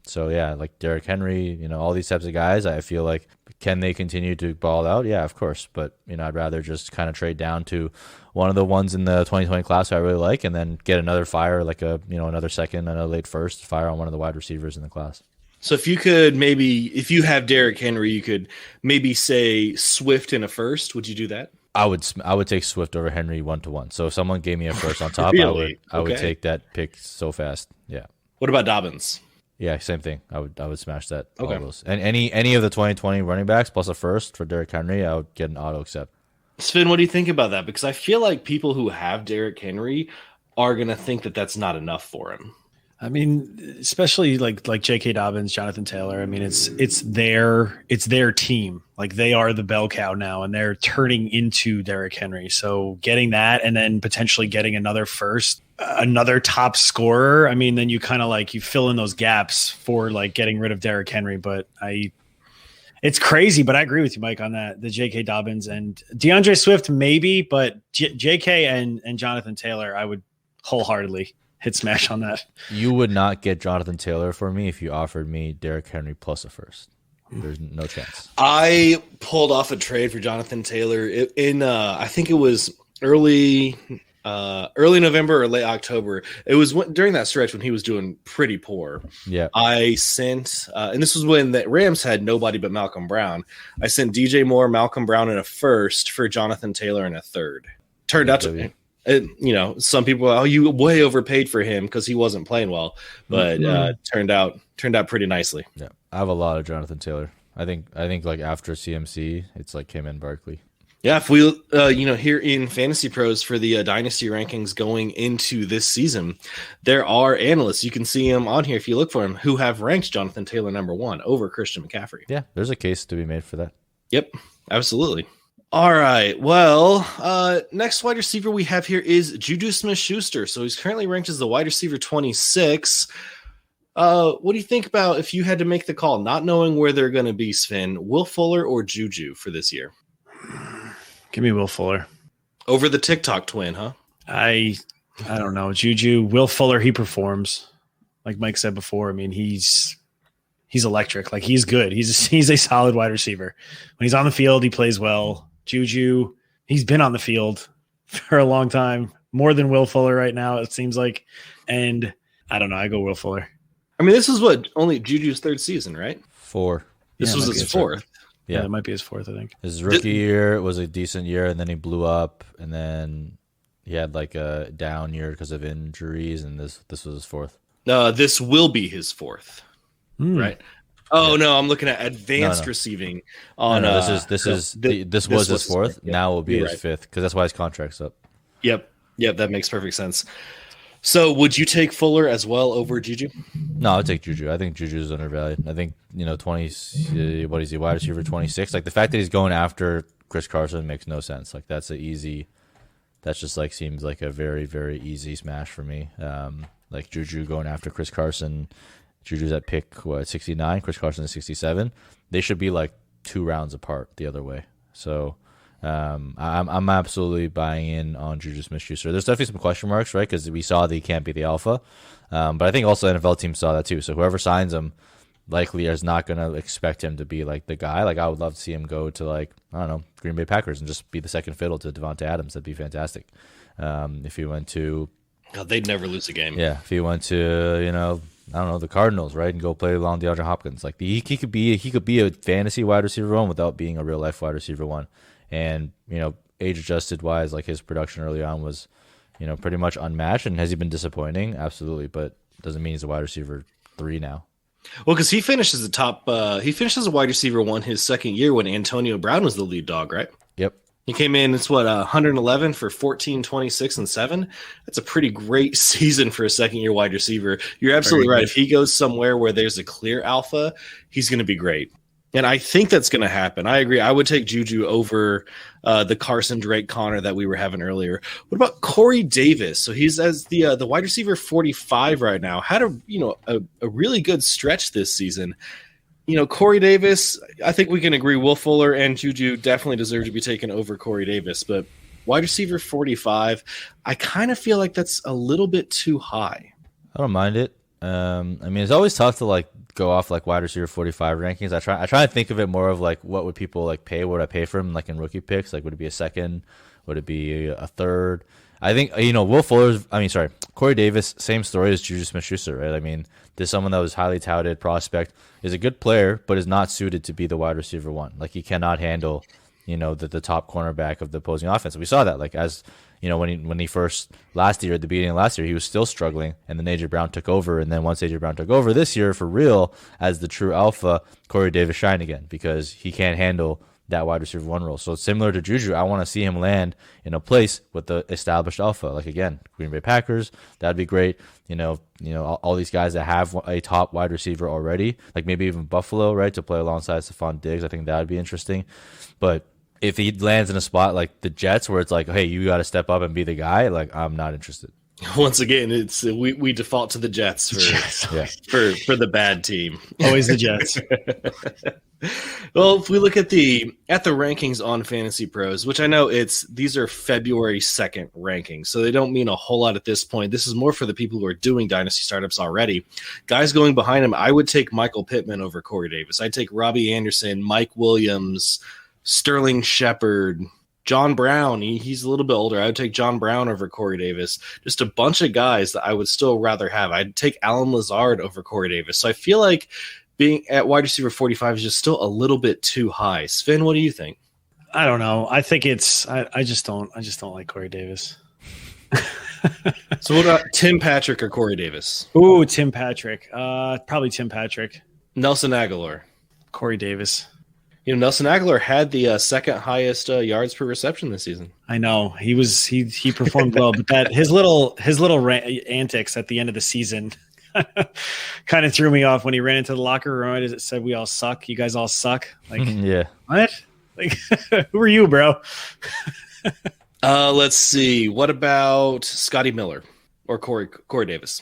So yeah, like Derrick Henry, all these types of guys, I feel like, can they continue to ball out? Yeah, of course. But, I'd rather just kind of trade down to one of the ones in the 2020 class I really like, and then get another fire, like another second and a late first fire on one of the wide receivers in the class. So if you have Derrick Henry, you could maybe say Swift in a first. Would you do that? I would take Swift over Henry 1-1. So if someone gave me a first on top, Really? I would Okay. take that pick so fast. Yeah. What about Dobbins? Yeah, same thing. I would smash that. Okay. All those. And any of the 2020 running backs plus a first for Derrick Henry, I would get an auto accept. Sven, what do you think about that? Because I feel like people who have Derrick Henry are going to think that that's not enough for him. I mean, especially like J.K. Dobbins, Jonathan Taylor. I mean, it's their team. Like they are the bell cow now, and they're turning into Derrick Henry. So getting that, and then potentially getting another first, another top scorer. I mean, then you kind of like you fill in those gaps for like getting rid of Derrick Henry. But it's crazy. But I agree with you, Mike, on that. The J.K. Dobbins and DeAndre Swift, maybe, but J.K. and Jonathan Taylor, I would wholeheartedly hit smash on that. You would not get Jonathan Taylor for me if you offered me Derrick Henry plus a first. There's no chance. I pulled off a trade for Jonathan Taylor in I think it was early November or late October. It was during that stretch when he was doing pretty poor. Yeah. I sent, and this was when the Rams had nobody but Malcolm Brown. I sent DJ Moore, Malcolm Brown, and a first for Jonathan Taylor and a third. Turned out to some people, you way overpaid for him because he wasn't playing well, but turned out pretty nicely. Yeah, I have a lot of Jonathan Taylor. I think like after CMC, it's like him and Barkley. Yeah, if we here in Fantasy Pros for the Dynasty rankings going into this season, there are analysts, you can see them on here if you look for them, who have ranked Jonathan Taylor number 1 over Christian McCaffrey. Yeah, there's a case to be made for that. Yep, absolutely. All right. Well, next wide receiver we have here is Juju Smith-Schuster. So he's currently ranked as the wide receiver 26. What do you think about if you had to make the call, not knowing where they're going to be, Sven, Will Fuller or Juju for this year? Give me Will Fuller. Over the TikTok twin, huh? I don't know. Juju, Will Fuller, he performs. Like Mike said before, I mean, he's electric. Like he's good. He's a solid wide receiver. When he's on the field, he plays well. Juju, he's been on the field for a long time, more than Will Fuller right now, it seems like. And I don't know. I go Will Fuller. I mean, this is only Juju's 3rd season, right? 4. This was his 4th. Yeah, it might be his 4th, I think. His rookie year was a decent year, and then he blew up, and then he had like a down year because of injuries, and this was his 4th. This will be his 4th, right? Oh no, I'm looking at advanced receiving on. This was his 4th. Yep. Now will be his 5th because that's why his contract's up. Yep, that makes perfect sense. So, would you take Fuller as well over Juju? No, I would take Juju. I think Juju is undervalued. I think 20. What is he? Wide receiver 26. Like the fact that he's going after Chris Carson makes no sense. Like that's just like seems like a very very easy smash for me. Like Juju going after Chris Carson. Juju's at pick 69. Chris Carson is 67. They should be like 2 rounds apart the other way. So I'm absolutely buying in on Juju Smith-Schuster. There's definitely some question marks, right? Because we saw that he can't be the alpha. But I think also NFL teams saw that too. So whoever signs him likely is not going to expect him to be like the guy. Like I would love to see him go to like, I don't know, Green Bay Packers and just be the second fiddle to Devontae Adams. That'd be fantastic. If he went to... God, they'd never lose a game. Yeah, if he went to, I don't know, the Cardinals, right, and go play along DeAndre Hopkins. Like he could be a fantasy wide receiver 1 without being a real life wide receiver 1. And age adjusted wise, like his production early on was, pretty much unmatched. And has he been disappointing? Absolutely, but doesn't mean he's a wide receiver 3 now. Well, because he finished as he finished as a wide receiver 1 his 2nd year when Antonio Brown was the lead dog, right? Yep. He came in, it's 111 for 14, 26, and 7. That's a pretty great season for a 2nd-year wide receiver. You're absolutely right. If he goes somewhere where there's a clear alpha, he's going to be great. And I think that's going to happen. I agree. I would take Juju over the Carson, Drake, Connor that we were having earlier. What about Corey Davis? So he's as the wide receiver 45 right now. Had a really good stretch this season. Corey Davis, I think we can agree Will Fuller and Juju definitely deserve to be taken over Corey Davis. But wide receiver 45, I kind of feel like that's a little bit too high. I don't mind it. I mean, it's always tough to like go off like wide receiver 45 rankings. I try to think of it more of like what would people like pay? What would I pay for him like in rookie picks? Like would it be a 2nd? Would it be a 3rd? I think Corey Davis, same story as Juju Smith-Schuster, right? I mean, there's someone that was highly touted prospect, is a good player, but is not suited to be the wide receiver 1. Like he cannot handle, the top cornerback of the opposing offense. We saw that, like, as when he first last year, at the beginning of last year, he was still struggling, and then AJ Brown took over, and then once AJ Brown took over this year for real as the true alpha, Corey Davis shined again because he can't handle that wide receiver one role. So similar to Juju, I want to see him land in a place with the established alpha. Like, again, Green Bay Packers, that'd be great. All these guys that have a top wide receiver already, like maybe even Buffalo, right, to play alongside Stephon Diggs. I think that would be interesting. But if he lands in a spot like the Jets, where it's like, hey, you got to step up and be the guy, like, I'm not interested. Once again, it's we default to the Jets for the bad team. Always the Jets. Well, if we look at the rankings on Fantasy Pros, which I know these are February 2nd rankings, so they don't mean a whole lot at this point. This is more for the people who are doing dynasty startups already. Guys going behind him, I would take Michael Pittman over Corey Davis. I'd take Robbie Anderson, Mike Williams, Sterling Shepard, John Brown. He's a little bit older. I would take John Brown over Corey Davis. Just a bunch of guys that I would still rather have. I'd take Alan Lazard over Corey Davis. So I feel like being at wide receiver 45 is just still a little bit too high. Sven, what do you think? I don't know. I think I just don't like Corey Davis. So what about Tim Patrick or Corey Davis? Ooh, Tim Patrick. Probably Tim Patrick. Nelson Aguilar. Corey Davis. Nelson Aguilar had the second highest yards per reception this season. I know he performed well, but his little antics at the end of the season kind of threw me off when he ran into the locker room. Right, as it said, "We all suck. You guys all suck." Like, yeah, what? Like, who are you, bro? Let's see. What about Scotty Miller or Corey Davis?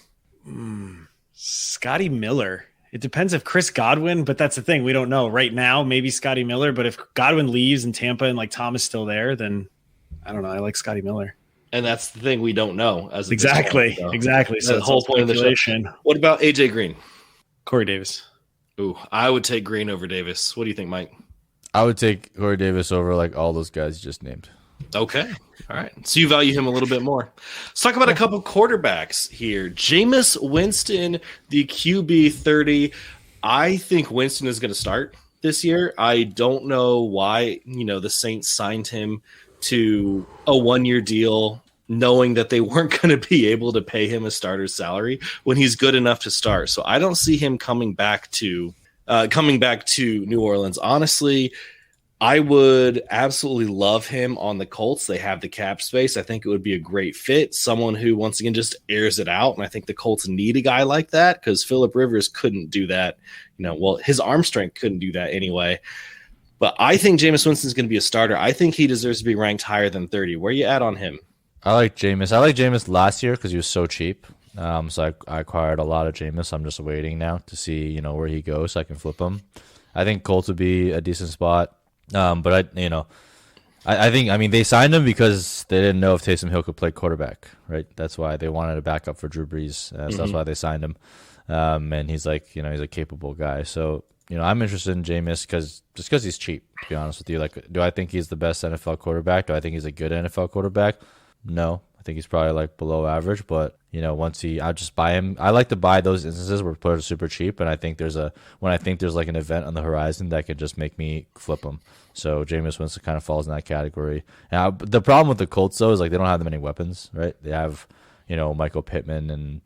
Scotty Miller. It depends if Chris Godwin, but that's the thing. We don't know right now. Maybe Scotty Miller, but if Godwin leaves and Tampa and like Tom is still there, then I don't know. I like Scotty Miller. And that's the thing we don't know. Exactly. So the whole point of the show. What about AJ Green? Corey Davis. Ooh, I would take Green over Davis. What do you think, Mike? I would take Corey Davis over like all those guys you just named. Okay. All right. So you value him a little bit more. Let's talk about a couple quarterbacks here. Jameis Winston, the QB 30. I think Winston is going to start this year. I don't know why, the Saints signed him to a 1-year deal knowing that they weren't going to be able to pay him a starter's salary when he's good enough to start. So I don't see him coming back to New Orleans. Honestly, I would absolutely love him on the Colts. They have the cap space. I think it would be a great fit. Someone who, once again, just airs it out. And I think the Colts need a guy like that because Phillip Rivers couldn't do that. His arm strength couldn't do that anyway. But I think Jameis Winston's going to be a starter. I think he deserves to be ranked higher than 30. Where are you at on him? I like Jameis. I like Jameis last year because he was so cheap. So I acquired a lot of Jameis. I'm just waiting now to see, where he goes so I can flip him. I think Colts would be a decent spot. But I think they signed him because they didn't know if Taysom Hill could play quarterback, right? That's why they wanted a backup for Drew Brees. So that's why they signed him. And he's like, he's a capable guy. So, I'm interested in Jameis because he's cheap, to be honest with you. Like, do I think he's the best NFL quarterback? Do I think he's a good NFL quarterback? No. I think he's probably like below average, but I'll just buy him. I like to buy those instances where players are super cheap, and I think there's like an event on the horizon that could just make me flip them. So Jameis Winston kind of falls in that category. Now, the problem with the Colts though is like they don't have that many weapons, right? They have, Michael Pittman and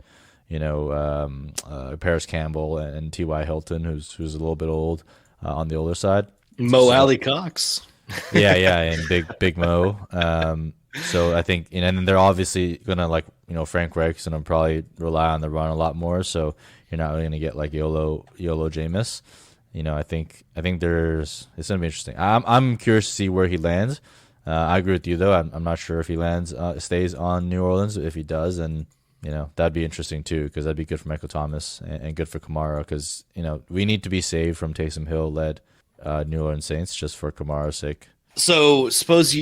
Paris Campbell and T.Y. Hilton, who's a little bit old on the older side. Alley Cox. Yeah, and Big Mo. So I think, and then they're obviously gonna Frank Reich's gonna probably rely on the run a lot more. So you're not really gonna get like YOLO Jameis. I think it's gonna be interesting. I'm curious to see where he lands. I agree with you though. I'm not sure if he stays on New Orleans. If he does, and that'd be interesting too because that'd be good for Michael Thomas and good for Kamara because we need to be saved from Taysom Hill led New Orleans Saints just for Kamara's sake. So suppose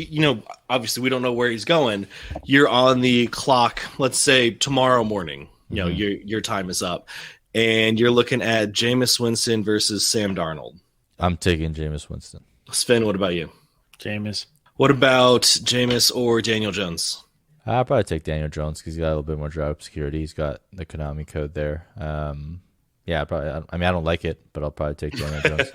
obviously we don't know where he's going. You're on the clock, let's say tomorrow morning, your time is up and you're looking at Jameis Winston versus Sam Darnold. I'm taking Jameis Winston. Sven, what about you? Jameis. What about Jameis or Daniel Jones? I'll probably take Daniel Jones because he's got a little bit more job security. He's got the Konami code there. I don't like it, but I'll probably take Daniel Jones.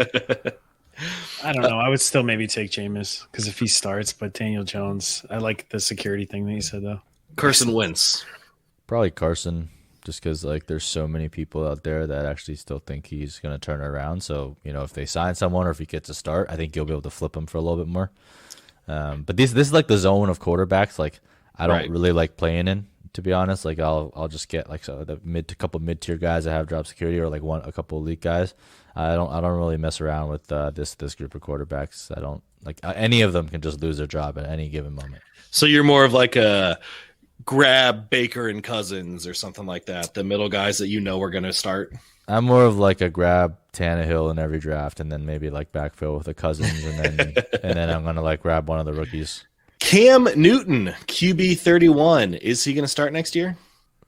I don't know. I would still maybe take Jameis because if he starts, but Daniel Jones, I like the security thing that you said though. Carson Wentz. Probably Carson, just because like there's so many people out there that actually still think he's going to turn it around. So if they sign someone or if he gets a start, I think you'll be able to flip him for a little bit more. But this is like the zone of quarterbacks. Like I don't really like playing in, to be honest. Like I'll just get like the couple mid tier guys that have job security or like a couple elite guys. I don't really mess around with this group of quarterbacks. I don't like any of them can just lose their job at any given moment. So you're more of like a grab Baker and Cousins or something like that, the middle guys that are going to start. I'm more of like a grab Tannehill in every draft and then maybe like backfill with a Cousins and then I'm going to like grab one of the rookies. Cam Newton, QB 31. Is he going to start next year?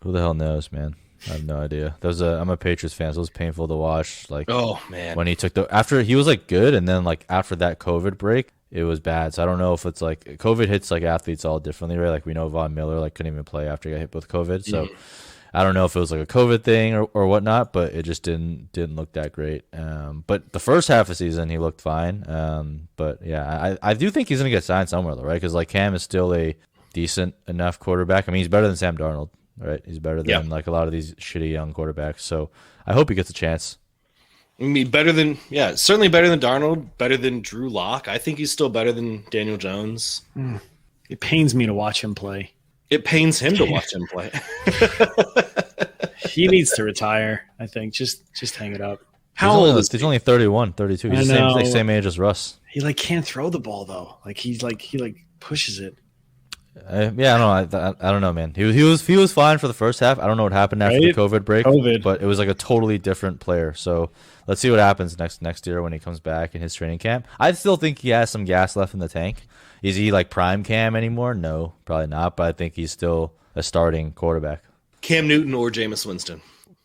Who the hell knows, man? I have no idea. I'm a Patriots fan, so it was painful to watch. Like, oh man, when he took after he was like good, and then like after that COVID break, it was bad. So I don't know if it's like COVID hits like athletes all differently, right? Like we know Von Miller like couldn't even play after he got hit with COVID. So I don't know if it was like a COVID thing or whatnot, but it just didn't look that great. But the first half of the season he looked fine. But yeah, I do think he's gonna get signed somewhere though, right? Because like Cam is still a decent enough quarterback. I mean, he's better than Sam Darnold. Right, he's better than like a lot of these shitty young quarterbacks. So I hope he gets a chance. I mean, certainly better than Darnold, better than Drew Lock. I think he's still better than Daniel Jones. It pains me to watch him play. It pains him to watch him play. He needs to retire. I think just hang it up. How old is he? He's only 31, 32. He's the same age as Russ. He like can't throw the ball though. Like he pushes it. I don't know, man. He was fine for the first half. I don't know what happened after the COVID break, but it was like a totally different player. So let's see what happens next year when he comes back in his training camp. I still think he has some gas left in the tank. Is he like prime Cam anymore? No, probably not. But I think he's still a starting quarterback. Cam Newton or Jameis Winston?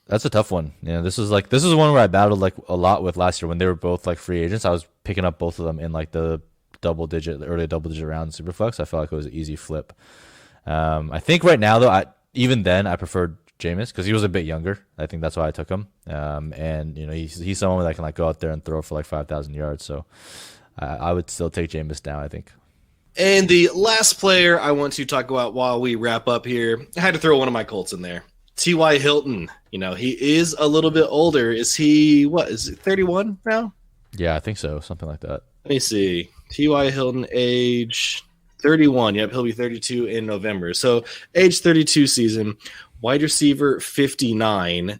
That's a tough one. This is one where I battled like a lot with last year when they were both like free agents. I was picking up both of them in like the early double digit round Superflex. I felt like it was an easy flip. I think right now though, even then I preferred Jameis because he was a bit younger. I think that's why I took him. And he's someone that can like go out there and throw for like 5,000 yards. So I would still take Jameis now, I think. And the last player I want to talk about while we wrap up here, I had to throw one of my Colts in there. T.Y. Hilton. He is a little bit older. Is he, is it 31 now? Yeah, I think so. Something like that. Let me see. T.Y. Hilton, age 31. Yep, he'll be 32 in November. So age 32 season, wide receiver 59.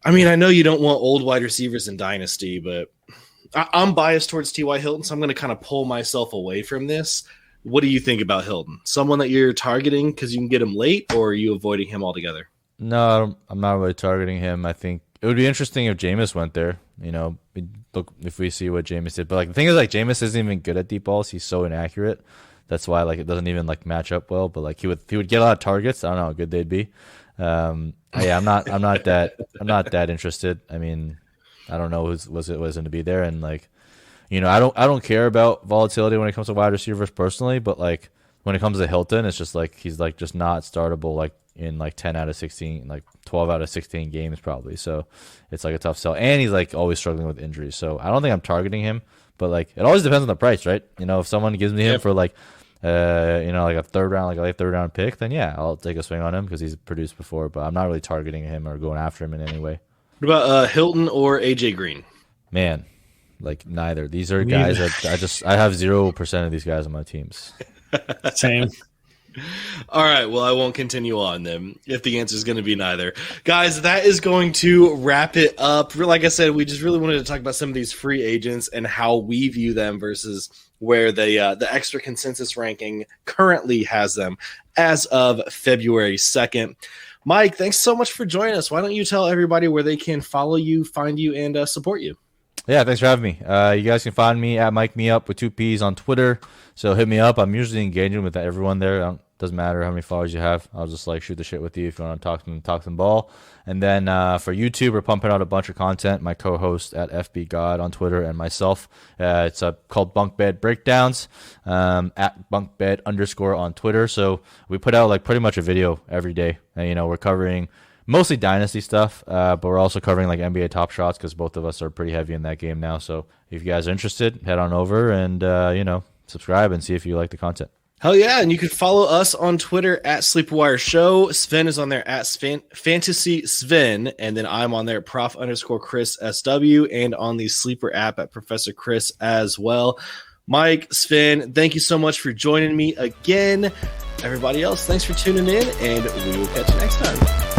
I mean, I know you don't want old wide receivers in Dynasty, but I'm biased towards T.Y. Hilton, so I'm going to kind of pull myself away from this. What do you think about Hilton? Someone that you're targeting because you can get him late, or are you avoiding him altogether? No, I'm not really targeting him. I think it would be interesting if Jameis went there. Look if we see what Jameis did. But like the thing is, like Jameis isn't even good at deep balls. He's so inaccurate. That's why like it doesn't even like match up well. But like he would get a lot of targets. I don't know how good they'd be. I'm not that interested. I mean, I don't know who was going to be there, and like I don't care about volatility when it comes to wide receivers personally. But like when it comes to Hilton, it's just like he's like just not startable like in like 10 out of 16, like 12 out of 16 games probably. So it's like a tough sell. And he's like always struggling with injuries. So I don't think I'm targeting him, but like it always depends on the price, right? If someone gives me him for like, like a third round, like a late third round pick, then yeah, I'll take a swing on him because he's produced before, but I'm not really targeting him or going after him in any way. What about Hilton or AJ Green? Man, like neither. These are guys that I have 0% of these guys on my teams. Same. All right, well, I won't continue on then if the answer is going to be neither. Guys, that is going to wrap it up. Like I said, we just really wanted to talk about some of these free agents and how we view them versus where the extra consensus ranking currently has them as of February 2nd. Mike, thanks so much for joining us. Why don't you tell everybody where they can follow you, find you, and support you? Yeah, thanks for having me. You guys can find me at Mike Me Up with 2 P's on Twitter. So hit me up. I'm usually engaging with everyone there. Doesn't matter how many followers you have. I'll just like shoot the shit with you if you want to talk some ball. And then for YouTube, we're pumping out a bunch of content. My co-host at FB God on Twitter and myself. It's called Bunkbed Breakdowns at Bunkbed_ on Twitter. So we put out like pretty much a video every day. And we're covering mostly Dynasty stuff, but we're also covering like NBA Top Shots because both of us are pretty heavy in that game now. So if you guys are interested, head on over and subscribe and see if you like the content. Hell yeah, and you can follow us on Twitter at Sleepwire Show. Sven is on there at FantasySven, and then I'm on there Prof_Chris SW, and on the Sleeper app at Professor Chris as well. Mike, Sven, thank you so much for joining me again. Everybody else, thanks for tuning in, and we will catch you next time.